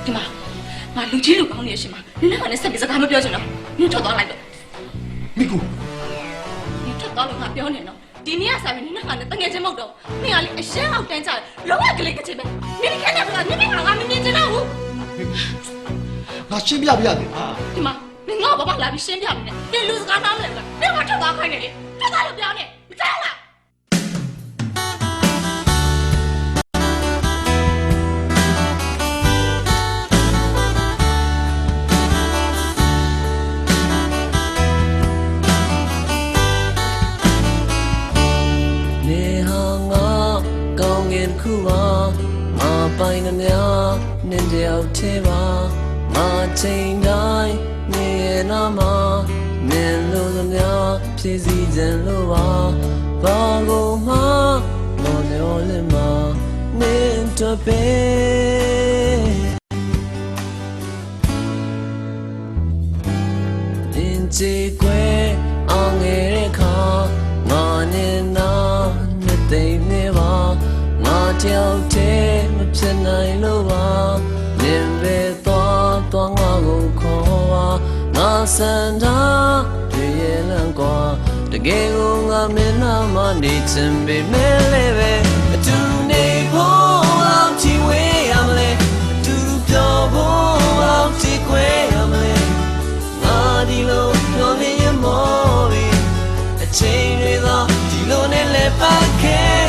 ဒီမှာငါလူကြီးလူကောင်းနေရှင်မှာနင်ကလည်းဆက်ပြီးစကားမပြောချင်တော့နင်ထွက်သွားလိုက်တော့မိကူနင်ထွက်သွားလို့ငါပြောနေတော့ဒီနေ့ကစားပြီးနင်ကလည်းတငယ်ချင်းမဟုတ်တော့နင်ကလည်းအရှမ်းအောင်တန်းကြတယ်လောကကလေးကချင်ပဲနင်ခက်တယ်ဗလားနင်ကငါမမြင်ချင်တော့ဘူးငါရှင်းပြပြရတယ်ဟာဒီမှာနင်ငါ့ဘာမှလာပြီးရှင်းပြမနေနင်လူစကားနားမလဲဗလားနင်ကထွက်သွားခိုင်းနေလေထွက်သွားလို့ပြောနေမကြောက်လားပိုင်နှမြနင်းတယောက်သေးပါငါချိန်တိုင်းနေရနာမှာနင်းလို့သမျှဖြည့်စည်ခြင်းလို့ပါဘာကိုမှမပြောလင်မနင်းတပဲနင်းချေခွဲအောင်ငယ်တဲ့ခါငါနေနာနဲ့တိမ်နေပါငါတယောက်တည်းမဖြစ်နိုင်လို့ပါနင်ပဲသွားငါကိုခေါ်ပါငါစံထားတွေ့ရလန့်ကွာတကယ်ကိုငါမင်းနာမနေချင်ပေမဲ့လည်းပဲအတူနေဖို့အောင်ချီဝေးရမလဲအတူပြောဖို့အောင်ချီခွဲရမလဲငါဒီလိုပြောနေရမောပြီအချိန်တွေသာဒီလိုနဲ့လည်းပါခဲ့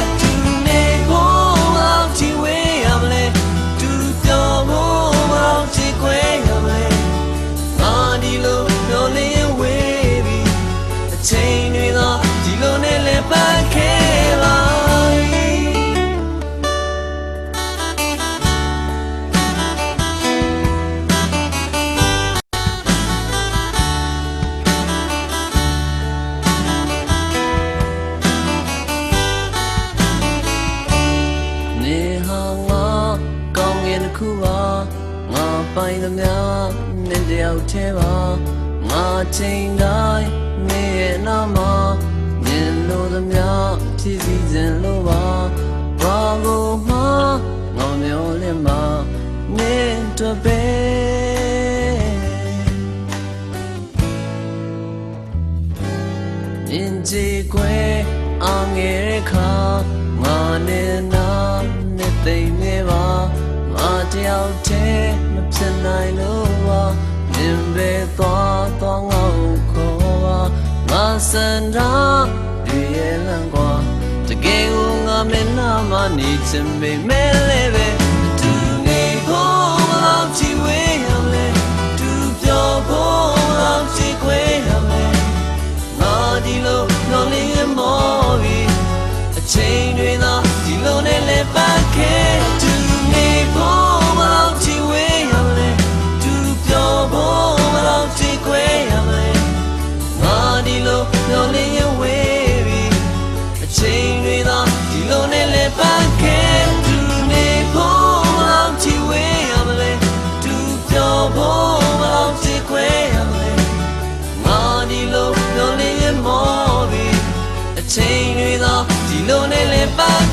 ပိုင်သမျှနင်းတယောက်သေးပါငါချိန်တိုင်းနေရနာမှာမြင်လို့သမျှဖြည့်စည်ခြင်းလို့ပါဘာကိုမှငေါမျောလင်းမှာနင်းတပဲမြင်ကြည့်ခွဲအောင်ငယ်တဲ့ခါငါနေနာနဲ့သိနေပါငါတယောက်တည်းဖြစ်နိုင်လို့ပါနင်ပဲသွားငါကိုခေါ်ပါငါစံထားတွေ့ရလန့်ကွာတကယ်ကိုငါမင်းနာမနေချင်ပေမဲ့လည်းပဲအတူနေဖို့အောင်ချီဝေးရမလဲတူပြောဖို့အောင်ချီခွဲရမလဲငါဒီလိုပြောနေရမောပြီအချိန်တွေသာဒီလိုနဲ့လည်းပါခဲ့တူနေဖို့ပြောနေရဝေးပြီအချိန်တွေသာဒီလိုနဲ့လည်းပါခဲ့သူနေဖို့အောင်ချီဝေးရမလဲသူပြောဖို့အောင်ချီခွဲရမလဲငါဒီလိုပြောနေရမောပြီအချိန်တွေသာဒီလိုနဲ့လည်းပါ